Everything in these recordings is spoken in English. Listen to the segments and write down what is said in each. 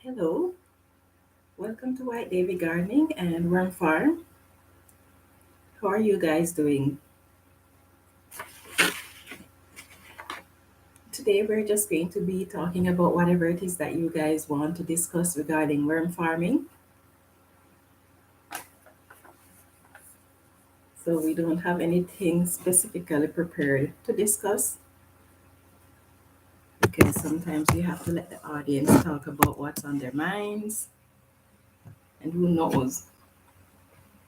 Hello, welcome to White Davy Gardening and Worm Farm. How are you guys doing? Today we're just going to be talking about whatever it is that you guys want to discuss regarding worm farming. So we don't have anything specifically prepared to discuss because sometimes we have to let the audience talk about what's on their minds, and who knows,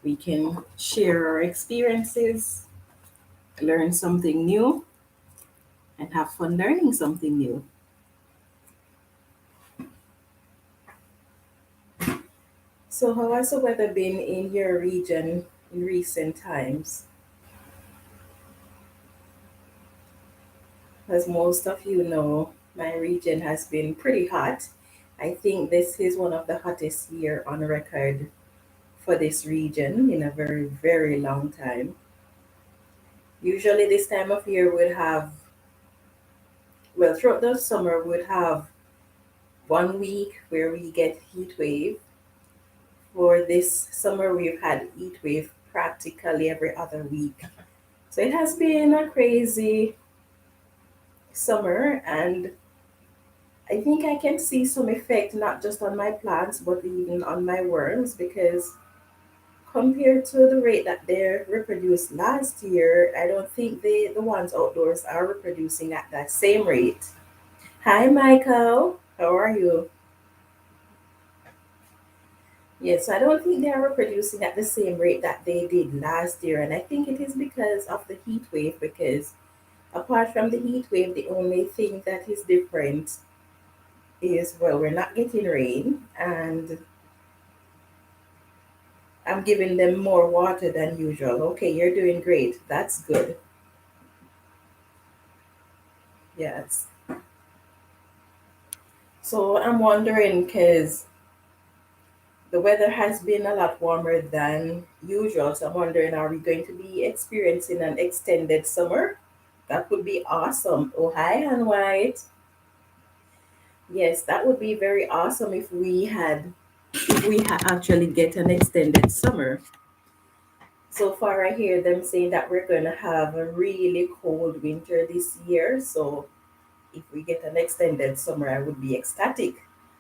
we can share our experiences, learn something new, and have fun learning something new. So, how has the weather been in your region in recent times? As most of you know, my region has been pretty hot. I think this is one of the hottest year on record for this region in a very, very long time. Usually, this time of year would have, well, throughout the summer, would have 1 week where we get heat wave. For this summer, we've had heat wave practically every other week. So it has been a crazy summer, and I think I can see some effect not just on my plants but even on my worms, because compared to the rate that they reproduced last year, I don't think the ones outdoors are reproducing at that same rate. Hi, Michael. How are you? Yes, I don't think they are reproducing at the same rate that they did last year, and I think it is because of the heat wave. Because apart from the heat wave, the only thing that is different is, well, we're not getting rain, and I'm giving them more water than usual. Okay, you're doing great. That's good. Yes. So I'm wondering, because the weather has been a lot warmer than usual. So I'm wondering, are we going to be experiencing an extended summer? That would be awesome. Oh, hi, Ann White. Yes, that would be very awesome if we actually get an extended summer. So far, I hear them saying that we're going to have a really cold winter this year. So if we get an extended summer, I would be ecstatic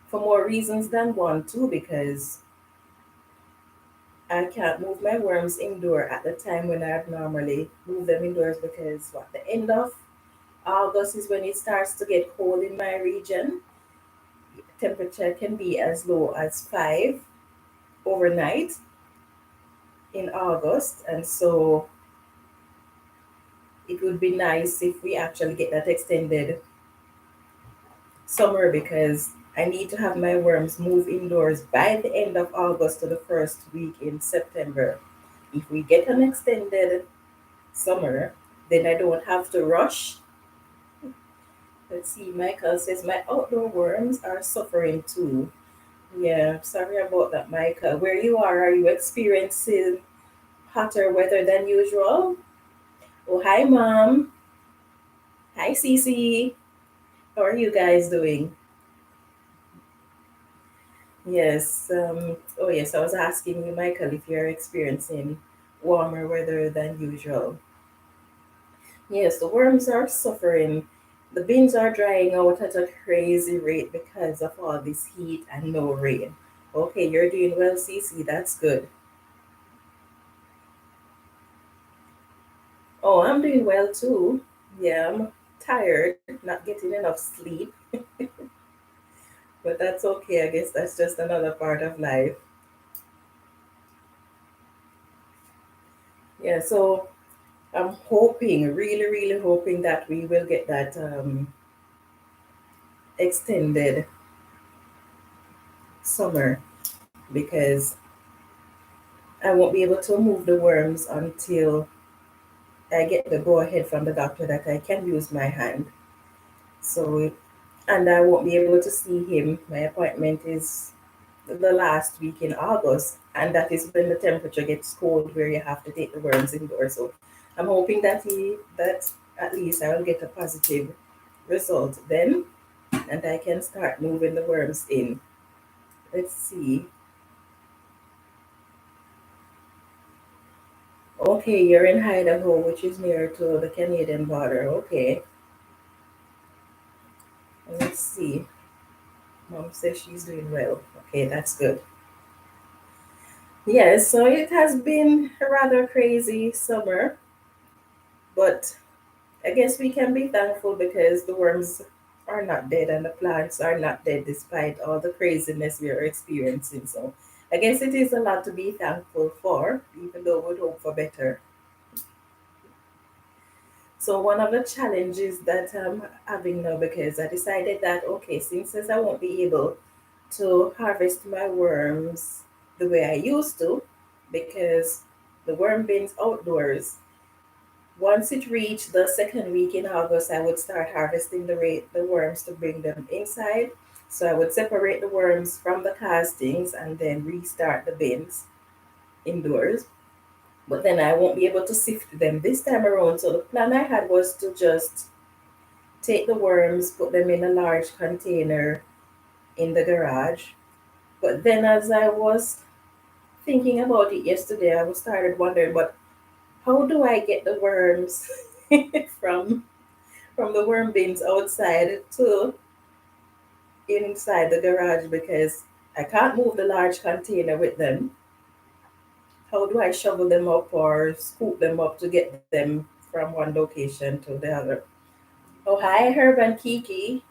for more reasons than one, too, because I can't move my worms indoor at the time when I'd normally move them indoors, because what, the end of August is when it starts to get cold in my region. Temperature can be as low as 5 overnight in August, and so it would be nice if we actually get that extended summer, because I need to have my worms move indoors by the end of August to the first week in September. If we get an extended summer, then I don't have to rush. Let's see, Michael says my outdoor worms are suffering too. Yeah, sorry about that, Michael. Where you are you experiencing hotter weather than usual? Oh, hi, Mom. Hi, Cece. How are you guys doing? Yes. Oh, yes. I was asking you, Michael, if you're experiencing warmer weather than usual. Yes, the worms are suffering. The bins are drying out at a crazy rate because of all this heat and no rain. Okay, you're doing well, Cece. That's good. Oh, I'm doing well too. Yeah, I'm tired, not getting enough sleep, but that's okay. I guess that's just another part of life. Yeah, so I'm hoping, really, really hoping that we will get that extended summer, because I won't be able to move the worms until I get the go ahead from the doctor that I can use my hand. So, and I won't be able to see him. My appointment is the last week in August, and that is when the temperature gets cold, where you have to take the worms indoors. So, I'm hoping that at least I will get a positive result then, and I can start moving the worms in. Let's see. Okay, you're in Idaho, which is near to the Canadian border. Okay, let's see. Mom says she's doing well. Okay, that's good. Yes, so it has been a rather crazy summer, but I guess we can be thankful because the worms are not dead and the plants are not dead despite all the craziness we are experiencing. So I guess it is a lot to be thankful for, even though we'd hope for better. So one of the challenges that I'm having now, because I decided that okay, since I won't be able to harvest my worms the way I used to, because the worm bins outdoors, once it reached the second week in August, I would start harvesting the worms to bring them inside. So I would separate the worms from the castings and then restart the bins indoors. But then I won't be able to sift them this time around. So the plan I had was to just take the worms, put them in a large container in the garage. But then as I was thinking about it yesterday, I was started wondering, but how do I get the worms from from the worm bins outside to inside the garage because I can't move the large container with them. How do I shovel them up or scoop them up to get them from one location to the other? Oh, hi, Herb and Kiki.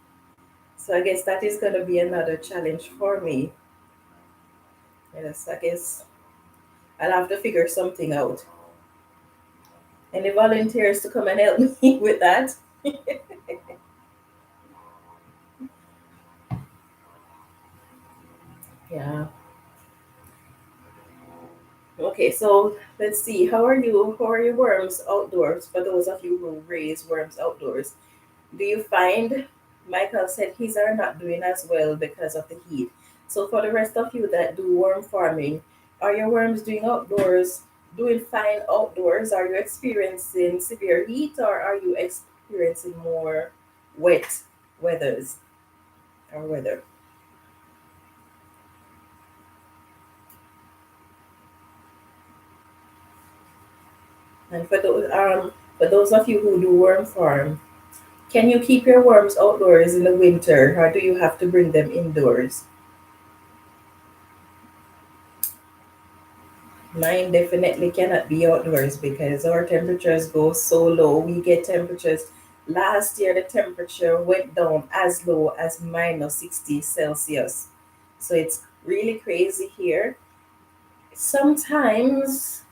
So I guess that is going to be another challenge for me. Yes, I guess I'll have to figure something out. Any volunteers to come and help me with that? Yeah. Okay, so let's see. How are you? How are your worms outdoors? For those of you who raise worms outdoors, do you find Michael said his are not doing as well because of the heat? So for the rest of you that do worm farming, are your worms doing fine outdoors? Are you experiencing severe heat or are you experiencing more wet weathers or weather? And for those of you who do worm farm, can you keep your worms outdoors in the winter or do you have to bring them indoors? Mine definitely cannot be outdoors because our temperatures go so low. We get temperatures. Last year, the temperature went down as low as minus 60 Celsius. So it's really crazy here. Sometimes,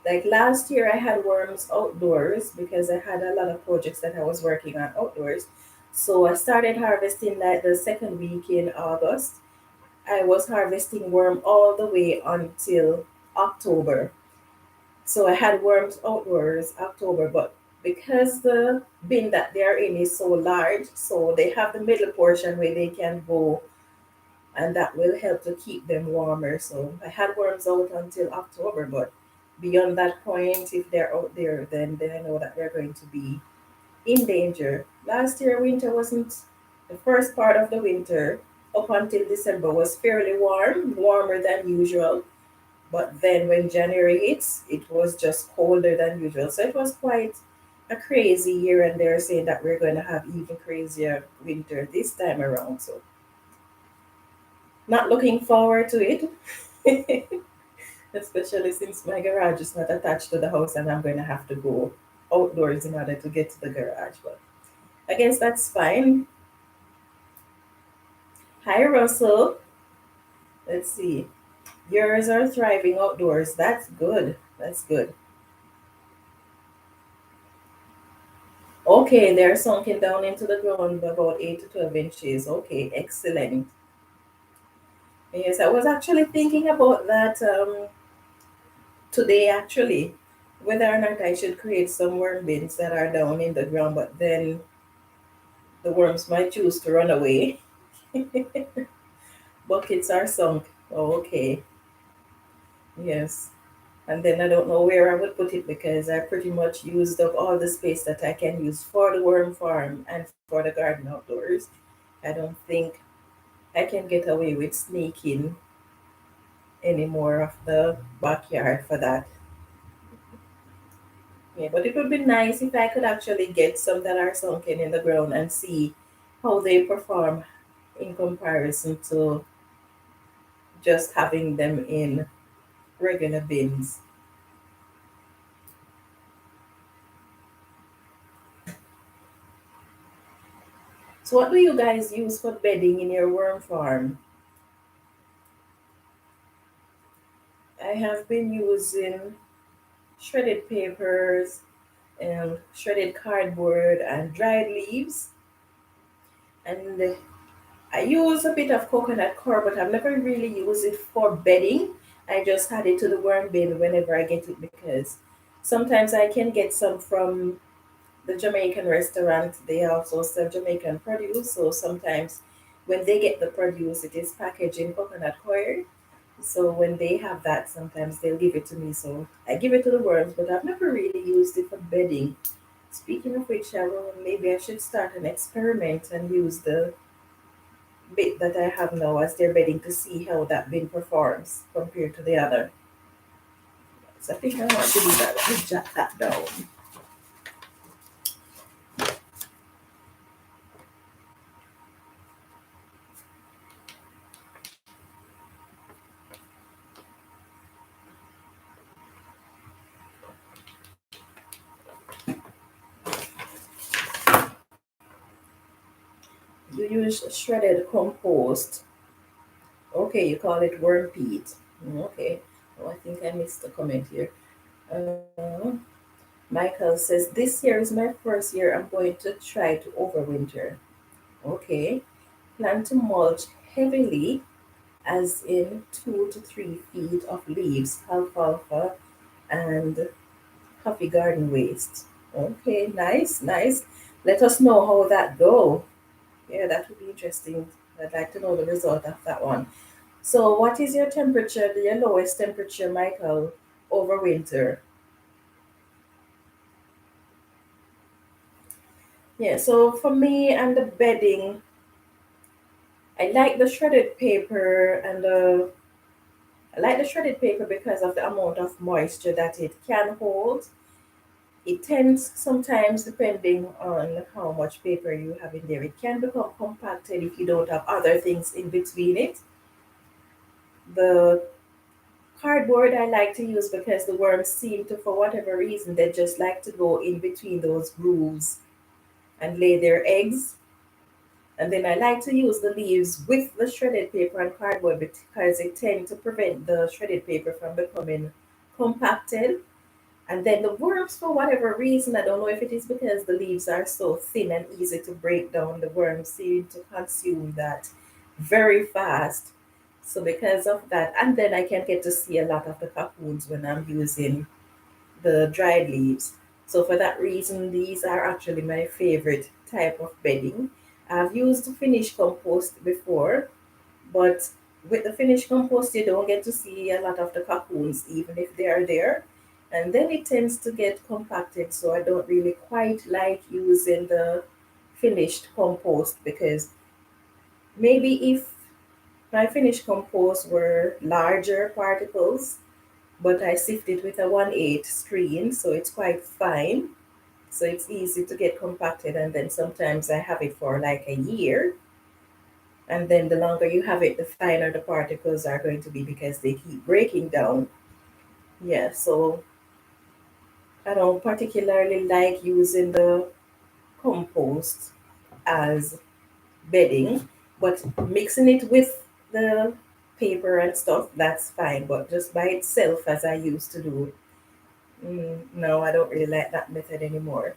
like last year, I had worms outdoors because I had a lot of projects that I was working on outdoors. So I started harvesting like the second week in August. I was harvesting worm all the way until October. So I had worms outdoors October, but because the bin that they're in is so large, so they have the middle portion where they can go, and that will help to keep them warmer. So I had worms out until October, but beyond that point, if they're out there, then I know that they're going to be in danger. Last year, winter wasn't the first part of the winter up until December was fairly warm, warmer than usual. But then when January hits, it was just colder than usual. So it was quite a crazy year, and they're saying that we're going to have even crazier winter this time around. So not looking forward to it, especially since my garage is not attached to the house and I'm going to have to go outdoors in order to get to the garage. But I guess that's fine. Hi, Russell. Let's see. Yours are thriving outdoors. That's good. That's good. Okay, they're sunken down into the ground about 8 to 12 inches. Okay, excellent. Yes, I was actually thinking about that today, actually, whether or not I should create some worm bins that are down in the ground, but then the worms might choose to run away. Buckets are sunk. Oh, okay, yes. And then I don't know where I would put it because I pretty much used up all the space that I can use for the worm farm and for the garden outdoors. I don't think. I can get away with sneaking any more of the backyard for that. Yeah, but it would be nice if I could actually get some that are sunken in the ground and see how they perform in comparison to just having them in regular bins. So, what do you guys use for bedding in your worm farm? I have been using shredded papers and shredded cardboard and dried leaves. And I use a bit of coconut coir, but I've never really used it for bedding. I just add it to the worm bin whenever I get it because sometimes I can get some from the Jamaican restaurant. They also sell Jamaican produce, so sometimes when they get the produce, it is packaged in coconut coir. So when they have that, sometimes they'll give it to me. So I give it to the worms, but I've never really used it for bedding. Speaking of which, maybe I should start an experiment and use the bit that I have now as their bedding to see how that bin performs compared to the other. So I think I want to do that. Let me jot that down. You use shredded compost. Okay, you call it worm peat. Okay. Oh, I think I missed a comment here. Uh, Michael says, this year is my first year. I'm going to try to overwinter. Okay. Plan to mulch heavily, as in 2 to 3 feet of leaves, alfalfa, and coffee garden waste. Okay, nice, nice. Let us know how that go. Yeah, that would be interesting. I'd like to know the result of that one. So, what is your temperature, your lowest temperature, Michael, over winter? Yeah, so for me and the bedding, I like the shredded paper and the I like the shredded paper because of the amount of moisture that it can hold. It tends sometimes, depending on how much paper you have in there, it can become compacted if you don't have other things in between it. The cardboard I like to use because the worms seem to, for whatever reason, they just like to go in between those grooves and lay their eggs. And then I like to use the leaves with the shredded paper and cardboard because it tends to prevent the shredded paper from becoming compacted. And then the worms, for whatever reason, I don't know if it is because the leaves are so thin and easy to break down, the worms seem to consume that very fast. So because of that, and then I can get to see a lot of the cocoons when I'm using the dried leaves. So for that reason, these are actually my favorite type of bedding. I've used finished compost before, but with the finished compost, you don't get to see a lot of the cocoons, even if they are there. And then it tends to get compacted, so I don't really quite like using the finished compost because maybe if my finished compost were larger particles, but I sift it with a 1/8 screen, so it's quite fine. So it's easy to get compacted, and then sometimes I have it for like a year. And then the longer you have it, the finer the particles are going to be because they keep breaking down. Yeah, so I don't particularly like using the compost as bedding, but mixing it with the paper and stuff, that's fine. But just by itself, as I used to do, no, I don't really like that method anymore.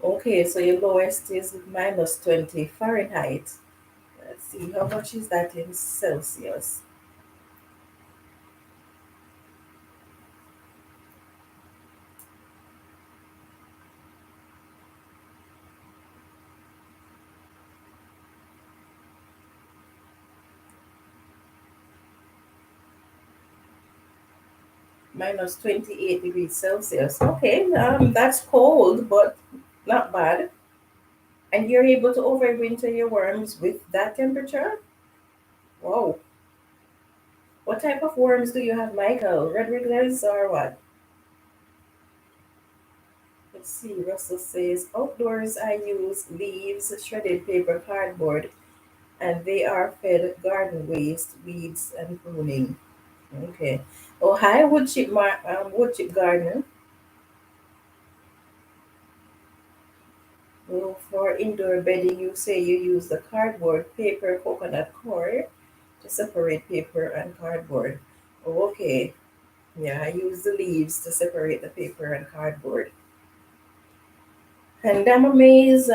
Okay, so your lowest is minus 20 Fahrenheit. Let's see, how much is that in Celsius? Minus 28 degrees Celsius. Okay, that's cold, but not bad. And you're able to overwinter your worms with that temperature? Wow. What type of worms do you have, Michael? Red wigglers or what? Let's see. Russell says outdoors I use leaves, shredded paper, cardboard, and they are fed garden waste, weeds, and pruning. Okay. Oh, hi, wood chip gardener. Well, for indoor bedding, you say you use the cardboard, paper, coconut core to separate paper and cardboard. Oh, okay. Yeah, I use the leaves to separate the paper and cardboard. And I'm amazed,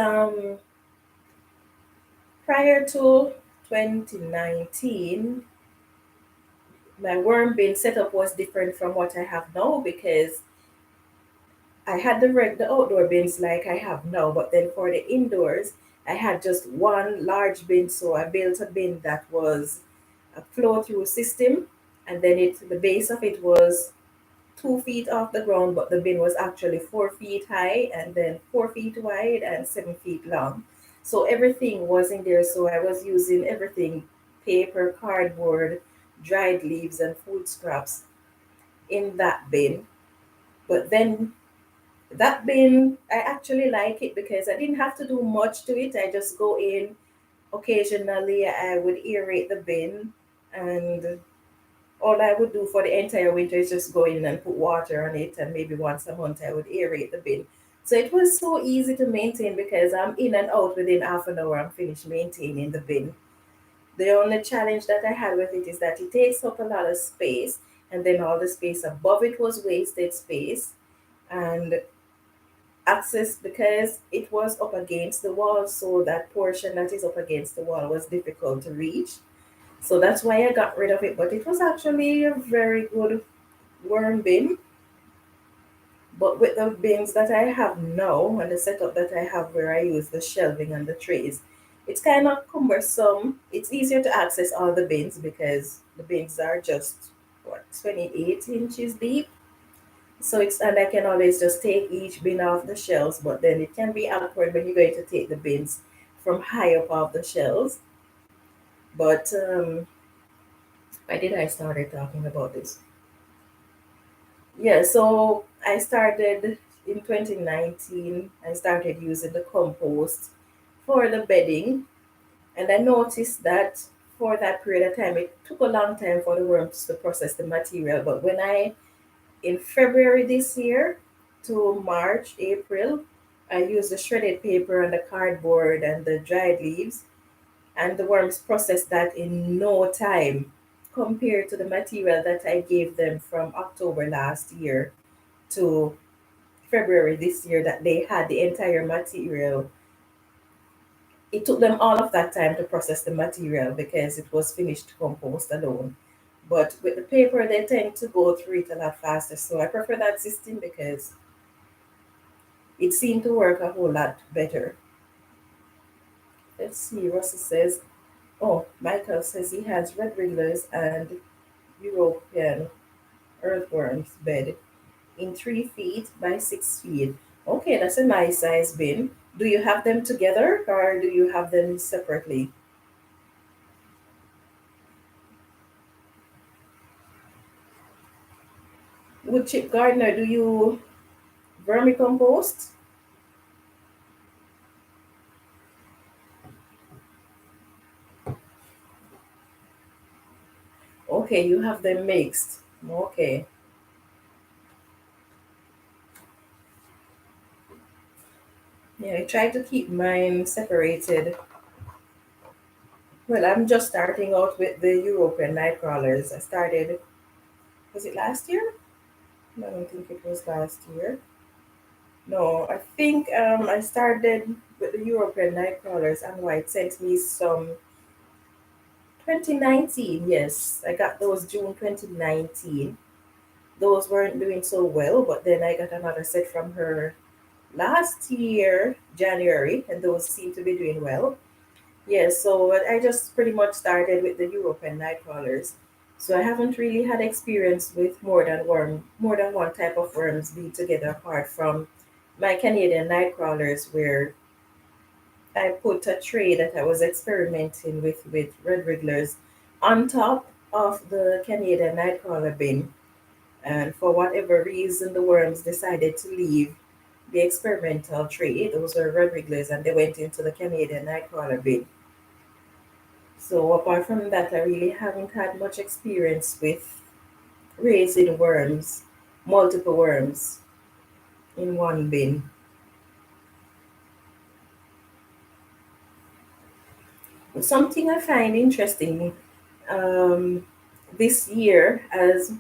prior to 2019, my worm bin setup was different from what I have now because I had the outdoor bins like I have now, but then for the indoors, I had just one large bin. So I built a bin that was a flow through system, and then the base of it was 2 feet off the ground, but the bin was actually 4 feet high and then 4 feet wide and 7 feet long. So everything was in there. So I was using everything: paper, cardboard, dried leaves, and food scraps in that bin. But then that bin, I actually like it because I didn't have to do much to it. I just go in occasionally, I would aerate the bin, and all I would do for the entire winter is just go in and put water on it, and maybe once a month I would aerate the bin. So it was so easy to maintain because I'm in and out within half an hour. I'm finished maintaining the bin. The only challenge that I had with it is that it takes up a lot of space, and then all the space above it was wasted space. And access, because it was up against the wall, so that portion that is up against the wall was difficult to reach. So that's why I got rid of it. But it was actually a very good worm bin. But with the bins that I have now and the setup that I have where I use the shelving and the trays, it's kind of cumbersome. It's easier to access all the bins because the bins are just what, 28 inches deep. So it's, and I can always just take each bin off the shelves, but then it can be awkward when you're going to take the bins from high up off the shelves. But why did I started talking about this? Yeah, so I started in 2019. I started using the compost for the bedding, and I noticed that for that period of time, it took a long time for the worms to process the material. But when I in February this year to March, April, I used the shredded paper and the cardboard and the dried leaves, and the worms processed that in no time compared to the material that I gave them from October last year to February this year, that they had the entire material. It took them all of that time to process the material because it was finished compost alone. But with the paper, they tend to go through it a lot faster. So I prefer that system because it seemed to work a whole lot better. Let's see, Russell says, oh, Michael says he has red wrigglers and European earthworms bed in 3 feet by 6 feet. Okay, that's a nice size bin. Do you have them together or do you have them separately? Wood chip gardener, do you vermicompost? Okay, you have them mixed. Okay. Yeah, I try to keep mine separated. Well, I'm just starting out with the European night crawlers. I started, was it last year? No, I don't think it was last year. No, I think I started with the European night crawlers, and White sent me some 2019. Yes, I got those June 2019. Those weren't doing so well, but then I got another set from her last year, January, and those seem to be doing well. Yes, so I just pretty much started with the European night crawlers. So I haven't really had experience with more than one type of worms being together apart from my Canadian night crawlers where I put a tray that I was experimenting with red wrigglers on top of the Canadian nightcrawler bin. And for whatever reason, the worms decided to leave the experimental tray. Those were red wrigglers, and they went into the Canadian nightcrawler bin. So apart from that, I really haven't had much experience with raising worms, multiple worms in one bin. Something I find interesting um, this year, as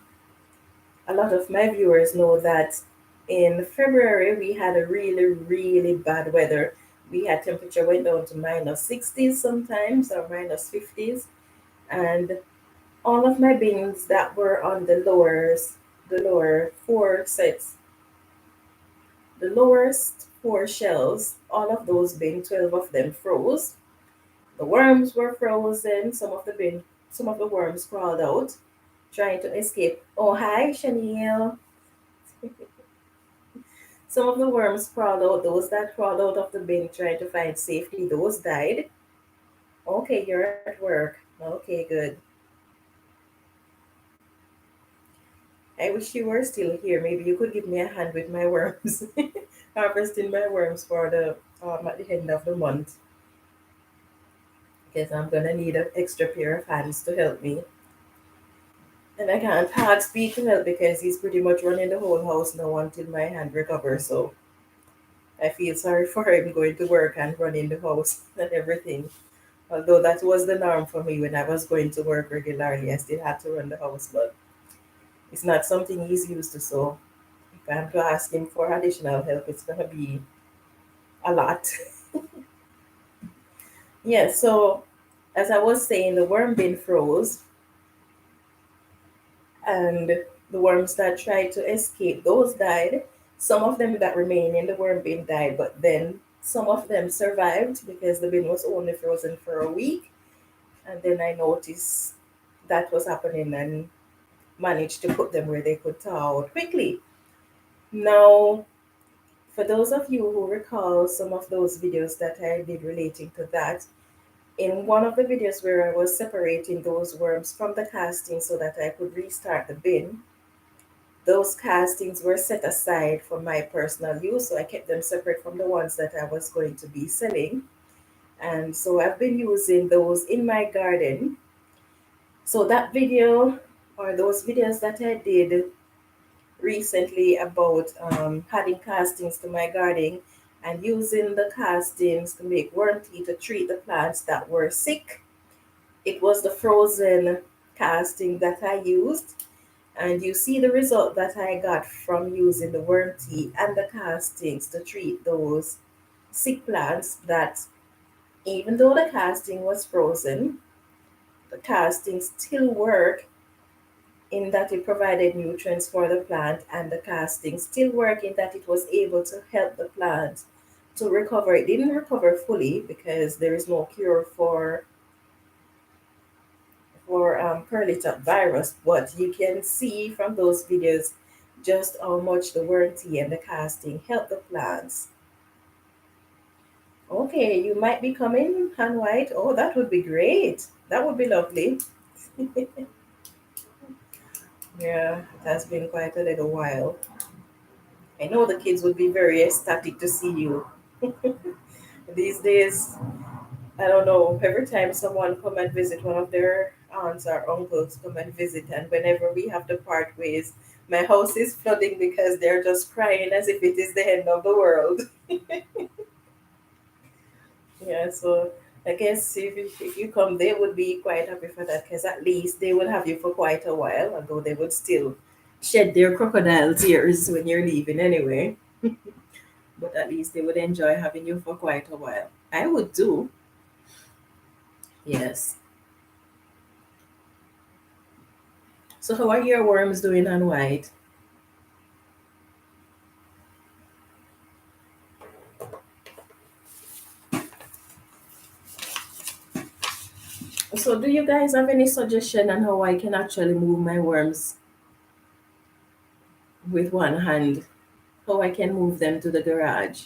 a lot of my viewers know, that in February we had a really, really bad weather. We had temperature went down to minus 60s sometimes or minus 50s, and all of my bins that were on the lower four sets, the lowest four shelves, all of those bins, 12 of them froze. The worms were frozen. Some of the worms crawled out, trying to escape. Oh, hi, Chanel. Some of the worms crawled out. Those that crawled out of the bin trying to find safety, those died. Okay, you're at work. Okay, good. I wish you were still here. Maybe you could give me a hand with my worms, harvesting my worms for the at the end of the month, because I'm gonna need an extra pair of hands to help me. And I can't hard speak to help because he's pretty much running the whole house now until my hand recovers. So I feel sorry for him going to work and running the house and everything. Although that was the norm for me when I was going to work regularly, I still had to run the house, but it's not something he's used to. So if I have to ask him for additional help, it's gonna be a lot. Yeah, so as I was saying, the worm bin froze, and the worms that tried to escape, those died. Some of them that remain in the worm bin died, but then some of them survived because the bin was only frozen for a week. And then I noticed that was happening and managed to put them where they could thaw out quickly. Now, for those of you who recall some of those videos that I did relating to that, in one of the videos where I was separating those worms from the casting so that I could restart the bin, those castings were set aside for my personal use, so I kept them separate from the ones that I was going to be selling. And so I've been using those in my garden. So that video, or those videos that I did recently about adding castings to my garden and using the castings to make worm tea to treat the plants that were sick, it was the frozen casting that I used. And you see the result that I got from using the worm tea and the castings to treat those sick plants, that even though the casting was frozen, the casting still work in that it provided nutrients for the plant, and the casting still work in that it was able to help the plant to recover. It didn't recover fully because there is no cure for curly top virus, but you can see from those videos just how much the worm tea and the casting help the plants. Okay, you might be coming, Han White. Oh, that would be great. That would be lovely. Yeah, it has been quite a little while. I know the kids would be very ecstatic to see you. These days, I don't know, every time someone come and visit, one of their aunts or uncles come and visit, and whenever we have to part ways, my house is flooding because they're just crying as if it is the end of the world. Yeah, so I guess if you come, they would be quite happy for that because at least they will have you for quite a while, although they would still shed their crocodile tears when you're leaving anyway. But at least they would enjoy having you for quite a while. I would too. Yes. So how are your worms doing on white? So do you guys have any suggestion on how I can actually move my worms with one hand? How I can move them to the garage?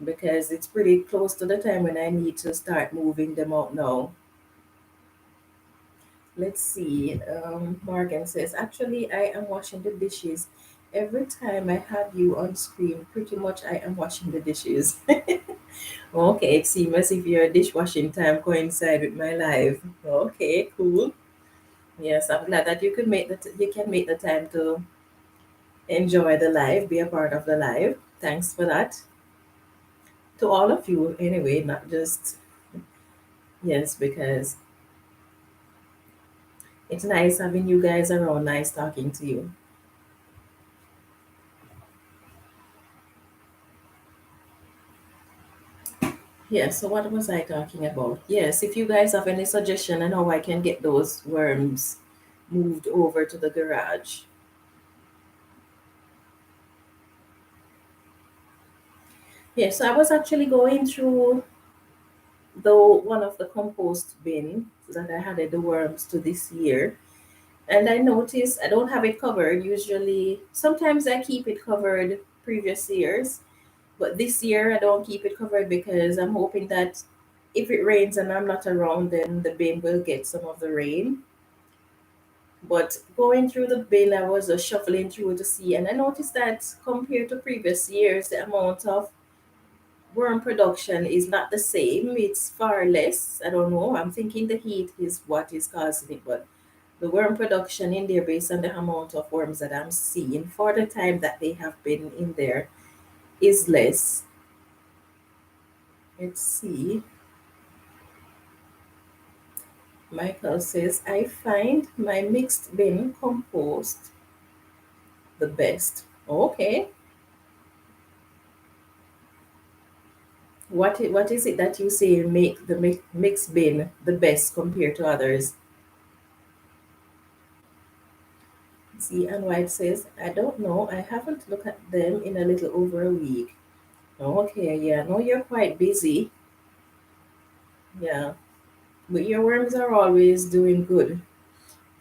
because it's pretty close to the time when I need to start moving them out now. Let's see. Morgan says, actually, I am washing the dishes. Every time I have you on screen, pretty much I am washing the dishes. Okay, it seems as if your dishwashing time coincide with my live. Okay, cool. Yes, I'm glad that you could make you can make the time to enjoy the live, be a part of the live. Thanks for that. To all of you, anyway, not just yes, because it's nice having you guys around, nice talking to you. Yes, so what was I talking about? Yes, if you guys have any suggestion on how I can get those worms moved over to the garage. Yes, so I was actually going through though one of the compost bin that I had the worms to this year. And I noticed I don't have it covered. Usually, sometimes I keep it covered previous years, but this year I don't keep it covered because I'm hoping that if it rains and I'm not around, then the bin will get some of the rain. But going through the bin, I was shuffling through to see, and I noticed that compared to previous years, the amount of worm production is not the same. It's far less. I don't know. I'm thinking the heat is what is causing it, but the worm production in there, based on the amount of worms that I'm seeing for the time that they have been in there, is less. Let's see. Michael says, I find my mixed bin compost the best. Okay. What is it that you say make the mixed bin the best compared to others? See, and White says, I don't know. I haven't looked at them in a little over a week. Okay, yeah. No, you're quite busy. Yeah. But your worms are always doing good.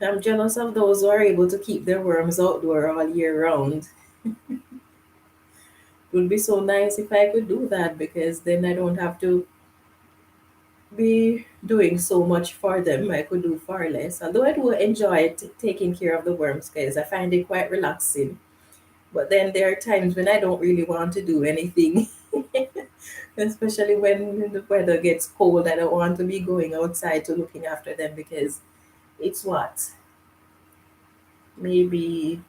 I'm jealous of those who are able to keep their worms outdoor all year round. It would be so nice if I could do that because then I don't have to be doing so much for them. I could do far less. Although I do enjoy taking care of the worms because I find it quite relaxing. But then there are times when I don't really want to do anything, especially when the weather gets cold. I don't want to be going outside to looking after them because it's what? Maybe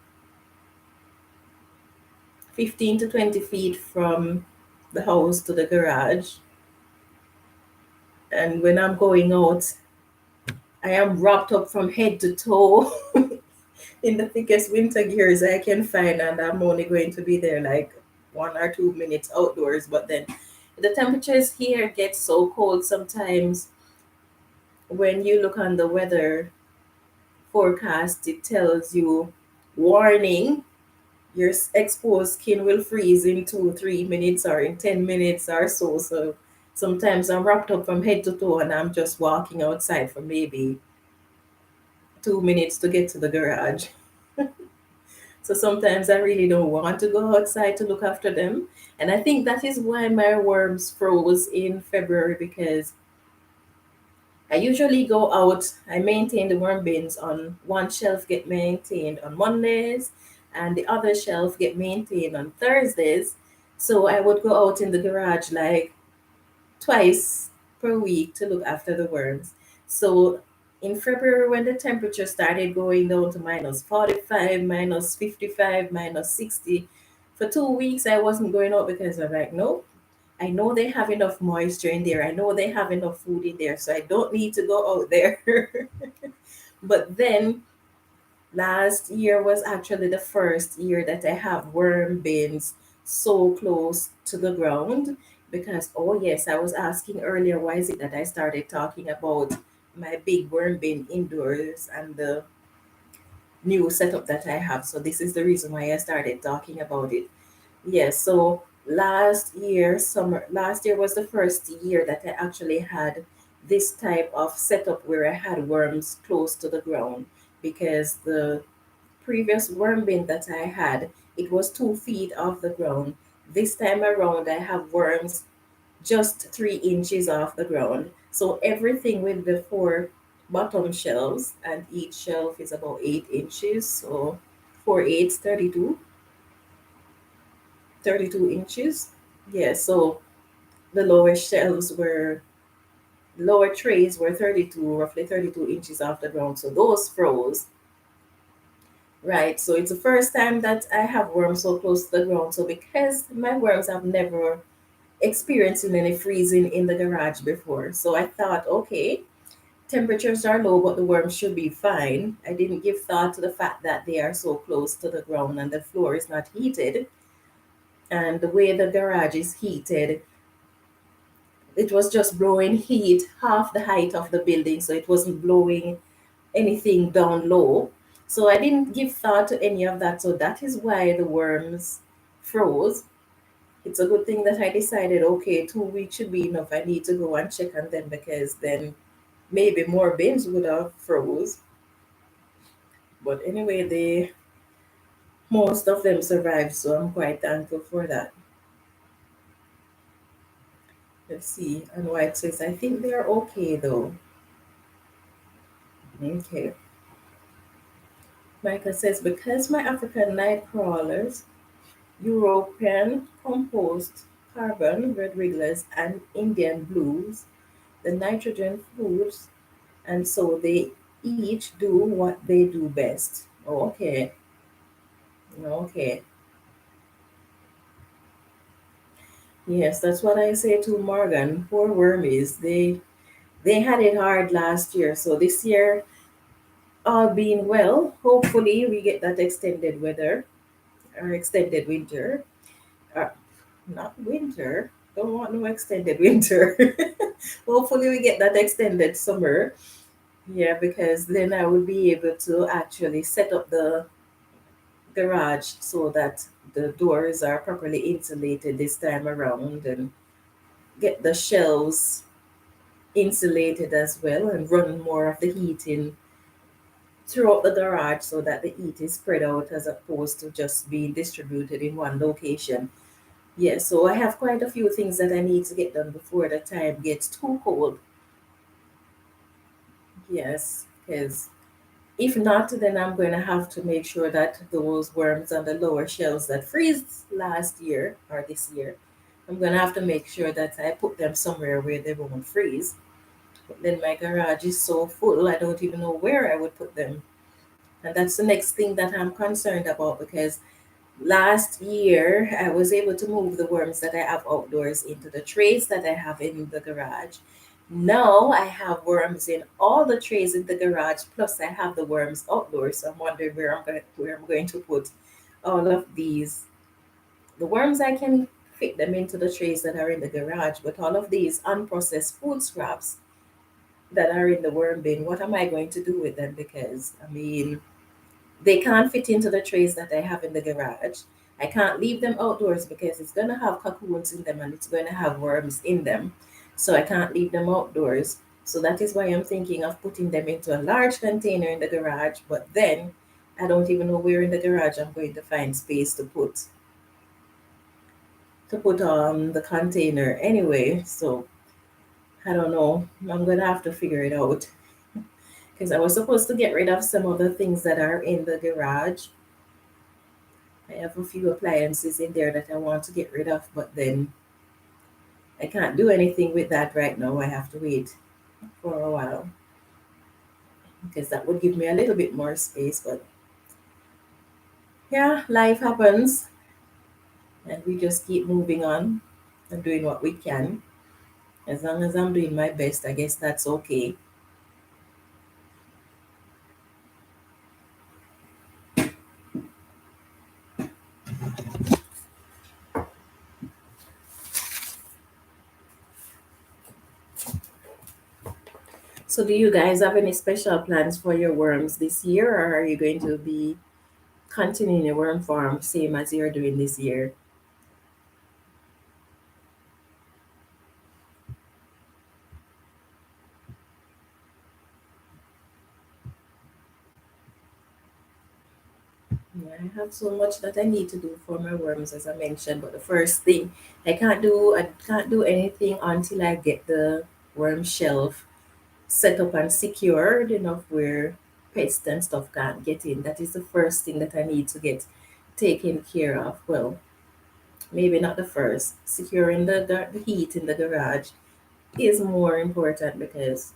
15 to 20 feet from the house to the garage. And when I'm going out, I am wrapped up from head to toe in the thickest winter gears I can find, and I'm only going to be there like 1 or 2 minutes outdoors. But then the temperatures here get so cold sometimes. When you look on the weather forecast, it tells you warning, your exposed skin will freeze in 2 3 minutes or in 10 minutes or so. So sometimes I'm wrapped up from head to toe and I'm just walking outside for maybe 2 minutes to get to the garage. So sometimes I really don't want to go outside to look after them. And I think that is why my worms froze in February because I usually go out, I maintain the worm bins on one shelf get maintained on Mondays and the other shelf get maintained on Thursdays. So I would go out in the garage like twice per week to look after the worms. So in February, when the temperature started going down to minus 45, minus 55, minus 60, for 2 weeks I wasn't going out because I'm like, no, I know they have enough moisture in there. I know they have enough food in there, so I don't need to go out there. But then last year was actually the first year that I have worm bins so close to the ground because, oh, yes, I was asking earlier, why is it that I started talking about my big worm bin indoors and the new setup that I have? So, this is the reason why I started talking about it. Yes, so last year was the first year that I actually had this type of setup where I had worms close to the ground because the previous worm bin that I had, it was 2 feet off the ground. This time around, I have worms just 3 inches off the ground. So everything with the four bottom shelves, and each shelf is about 8 inches. So 4 8 32 inches. Yeah, so the lower shelves were lower trays were 32, roughly 32 inches off the ground. So those froze, right? So it's the first time that I have worms so close to the ground. So because my worms have never experiencing any freezing in the garage before. So I thought, okay, temperatures are low, but the worms should be fine. I didn't give thought to the fact that they are so close to the ground and the floor is not heated. And the way the garage is heated, it was just blowing heat half the height of the building. So it wasn't blowing anything down low. So I didn't give thought to any of that. So that is why the worms froze. It's a good thing that I decided, okay, 2 weeks should be enough. I need to go and check on them because then maybe more bins would have froze. But anyway, they most of them survived, so I'm quite thankful for that. Let's see. And White says, I think they're okay though. Okay. Micah says, because my African night crawlers, European compost, carbon, red wrigglers, and Indian blues, the nitrogen foods, and so they each do what they do best. Okay, okay. Yes, that's what I say to Morgan. Poor wormies. They had it hard last year. So this year, all being well, hopefully we get that extended weather or extended winter. Uh, Not winter. Don't want no extended winter. Hopefully we get that extended summer. Yeah, because then I will be able to actually set up the garage so that the doors are properly insulated this time around, and get the shelves insulated as well, and run more of the heating throughout the garage so that the heat is spread out as opposed to just being distributed in one location. Yeah, so I have quite a few things that I need to get done before the time gets too cold. Yes, because if not, then I'm going to have to make sure that those worms on the lower shelves that freeze last year or this year, I'm going to have to make sure that I put them somewhere where they won't freeze. But then my garage is so full, I don't even know where I would put them. And that's the next thing that I'm concerned about, because last year I was able to move the worms that I have outdoors into the trays that I have in the garage. Now I have worms in all the trays in the garage, plus I have the worms outdoors. So I'm wondering where I'm going to put all of these. The worms, I can fit them into the trays that are in the garage, but all of these unprocessed food scraps that are in the worm bin, what am I going to do with them? Because I mean, they can't fit into the trays that I have in the garage. I can't leave them outdoors because it's going to have cocoons in them and it's going to have worms in them. So I can't leave them outdoors. So that is why I'm thinking of putting them into a large container in the garage. But then I don't even know where in the garage I'm going to find space to put the container anyway. So I don't know. I'm gonna have to figure it out because I was supposed to get rid of some of the things that are in the garage. I have a few appliances in there that I want to get rid of, but then I can't do anything with that right now. I have to wait for a while because that would give me a little bit more space. But yeah, life happens and we just keep moving on and doing what we can. As long as I'm doing my best, I guess that's okay. So, do you guys have any special plans for your worms this year, or are you going to be continuing your worm farm same as you're doing this year? Yeah, I have so much that I need to do for my worms, as I mentioned. But the first thing I can't do anything until I get the worm shelf set up and secured enough where pests and stuff can't get in. That is the first thing that I need to get taken care of. Well, maybe not the first. Securing the heat in the garage is more important because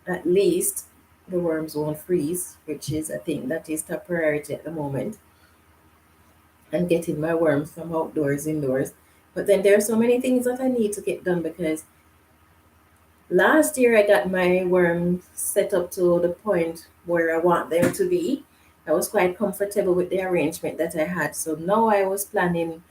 at least the worms won't freeze, which is a thing that is top priority at the moment, and getting my worms from outdoors indoors. But then there are so many things that I need to get done because last year I got my worms set up to the point where I want them to be. I was quite comfortable with the arrangement that I had. So now I was planning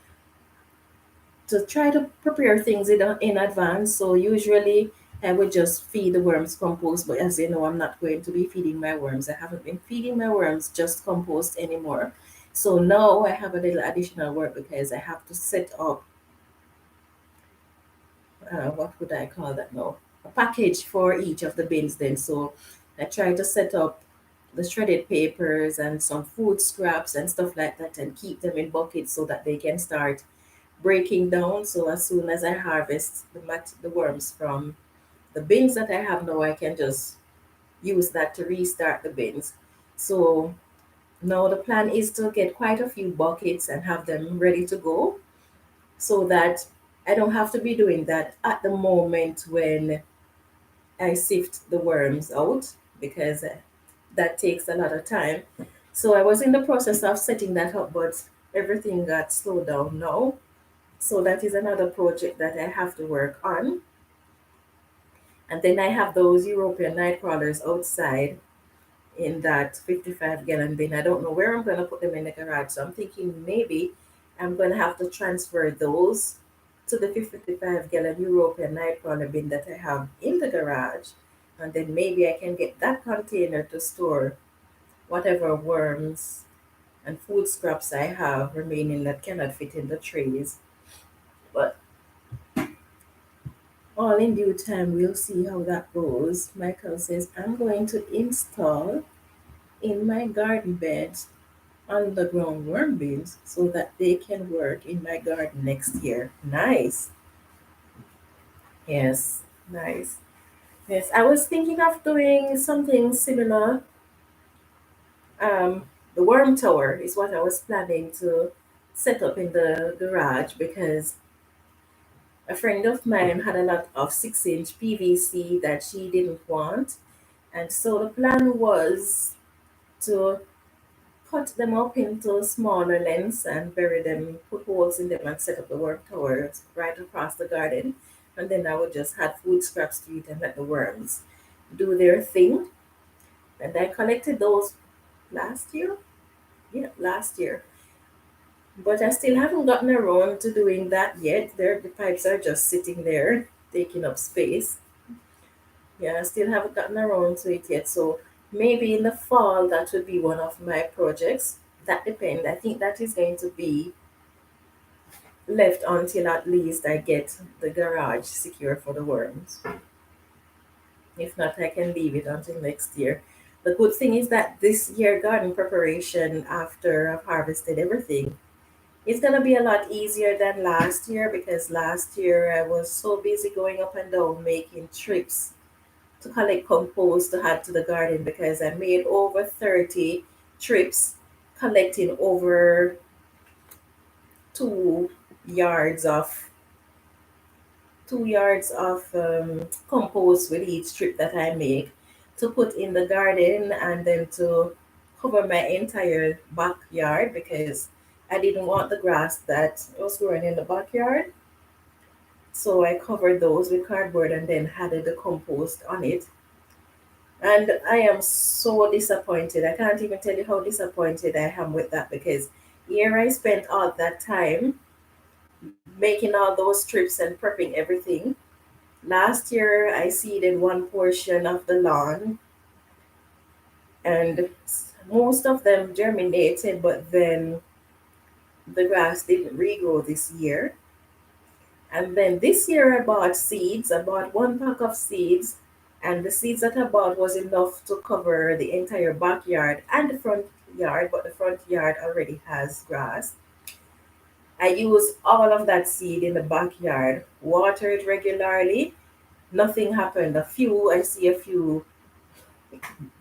to try to prepare things in advance. So usually I would just feed the worms compost, but as you know, I'm not going to be feeding my worms. I haven't been feeding my worms just compost anymore. So now I have a little additional work because I have to set up, what would I call that now? A package for each of the bins then. So I try to set up the shredded papers and some food scraps and stuff like that and keep them in buckets so that they can start breaking down. So as soon as I harvest the worms from the bins that I have now, I can just use that to restart the bins. So now the plan is to get quite a few buckets and have them ready to go so that I don't have to be doing that at the moment when I sift the worms out because that takes a lot of time. So I was in the process of setting that up, but everything got slowed down now. So that is another project that I have to work on. And then I have those European night crawlers outside in that 55-gallon bin. I don't know where I'm going to put them in the garage. So I'm thinking maybe I'm going to have to transfer those to the 55-gallon European night crawler bin that I have in the garage. And then maybe I can get that container to store whatever worms and food scraps I have remaining that cannot fit in the trays. But all in due time, we'll see how that goes. Michael says, I'm going to install in my garden beds underground worm bins so that they can work in my garden next year. Nice. Yes, nice. Yes, I was thinking of doing something similar. The worm tower is what I was planning to set up in the garage because a friend of mine had a lot of 6-inch PVC that she didn't want. And so the plan was to cut them up into smaller lengths and bury them, put holes in them, and set up the worm towers right across the garden. And then I would just add food scraps to it and let the worms do their thing. And I collected those last year. Yeah, last year. But I still haven't gotten around to doing that yet. The pipes are just sitting there, taking up space. Yeah, I still haven't gotten around to it yet. So maybe in the fall that would be one of my projects. That depends. I think that is going to be left until at least I get the garage secure for the worms. If not, I can leave it until next year. The good thing is that this year garden preparation after I've harvested everything is gonna be a lot easier than last year because last year I was so busy going up and down making trips to collect compost to add to the garden because I made over 30 trips collecting over 2 yards of 2 yards of compost with each strip that I make to put in the garden and then to cover my entire backyard because I didn't want the grass that was growing in the backyard. So I covered those with cardboard and then added the compost on it. And I am so disappointed. I can't even tell you how disappointed I am with that because here I spent all that time making all those strips and prepping everything. Last year, I seeded one portion of the lawn, and most of them germinated, but then the grass didn't regrow this year. And then this year, I bought seeds. I bought one pack of seeds, and the seeds that I bought was enough to cover the entire backyard and the front yard, but the front yard already has grass. I use all of that seed in the backyard, water it regularly. Nothing happened. I see a few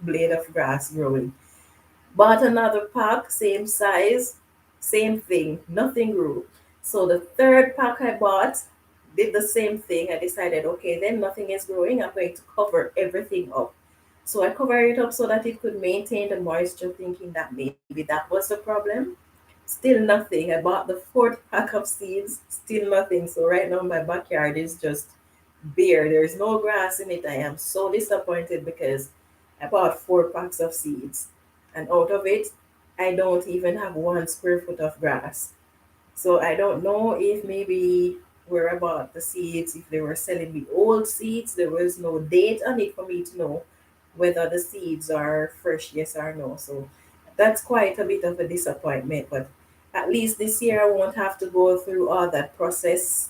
blade of grass growing. Bought another pack, same size, same thing, nothing grew. So the third pack I bought did the same thing. I decided, okay, then nothing is growing. I'm going to cover everything up. So I covered it up so that it could maintain the moisture, thinking that maybe that was the problem. Still nothing. I bought the fourth pack of seeds, still nothing. So right now my backyard is just bare. There's no grass in it. I am so disappointed because I bought four packs of seeds, and out of it, I don't even have 1 square foot of grass. So I don't know if maybe where I bought the seeds, if they were selling the old seeds, there was no date on it for me to know whether the seeds are fresh, yes or no. So that's quite a bit of a disappointment. But at least this year I won't have to go through all that process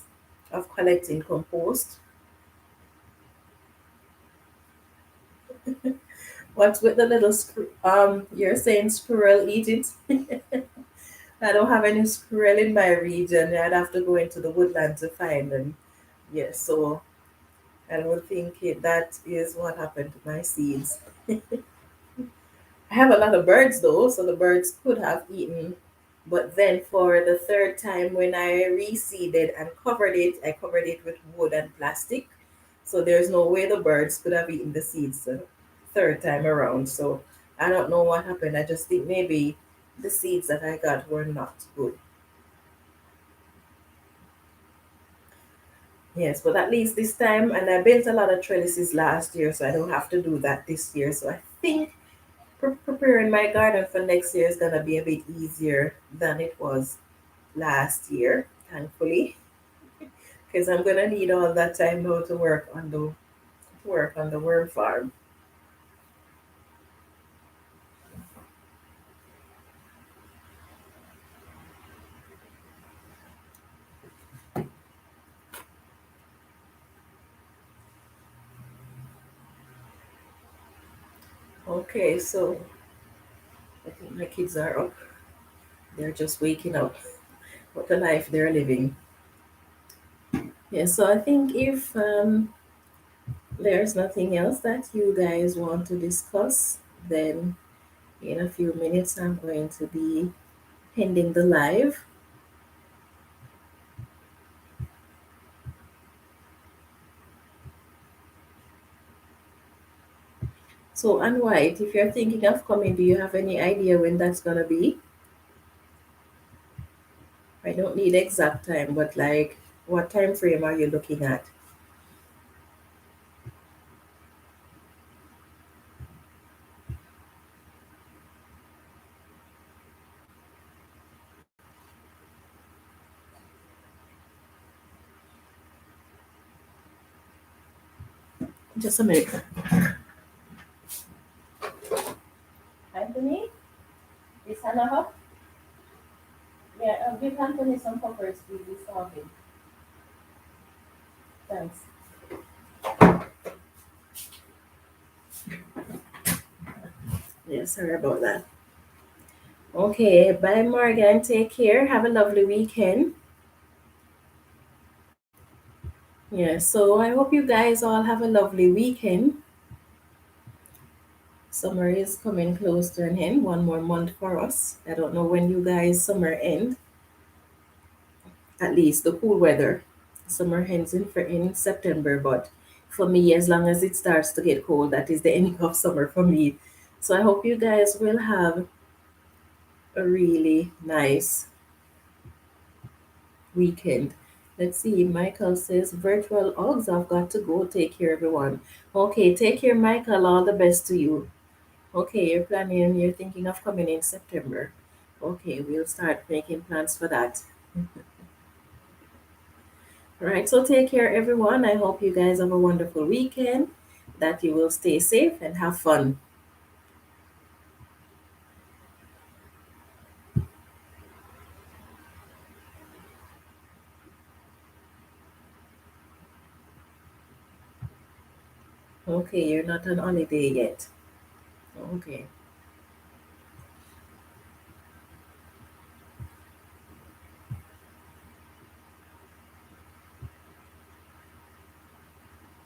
of collecting compost. What's with the little you're saying squirrel eat it? I don't have any squirrel in my region. I'd have to go into the woodland to find them. Yes, so I don't think that is what happened to my seeds. I have a lot of birds though, so the birds could have eaten. But then for the third time when I reseeded and I covered it with wood and plastic. So there's no way the birds could have eaten the seeds the third time around. So I don't know what happened. I just think maybe the seeds that I got were not good. Yes, but at least this time, and I built a lot of trellises last year, so I don't have to do that this year. So I think preparing my garden for next year is gonna be a bit easier than it was last year, thankfully, because I'm gonna need all that time now to work on the worm farm. Okay, so I think my kids are up. They're just waking up. What the life they're living. Yeah, so I think if there's nothing else that you guys want to discuss, then in a few minutes I'm going to be ending the live. So, Ann White, if you're thinking of coming, do you have any idea when that's gonna be? I don't need exact time, but like, what time frame are you looking at? Just a minute. Anthony, is Hannah up? Yeah, give Anthony some peppers, please. He's talking. Thanks. Yeah, sorry about that. Okay, bye, Morgan. Take care. Have a lovely weekend. Yeah, so I hope you guys all have a lovely weekend. Summer is coming close to an end. One more month for us. I don't know when you guys summer end. At least the cool weather. Summer ends in September, but for me, as long as it starts to get cold, that is the end of summer for me. So I hope you guys will have a really nice weekend. Let's see. Michael says virtual hugs. I've got to go. Take care, everyone. Okay, take care, Michael. All the best to you. Okay, you're thinking of coming in September. Okay, we'll start making plans for that. All right, so take care, everyone. I hope you guys have a wonderful weekend, that you will stay safe and have fun. Okay, you're not on holiday yet. Okay.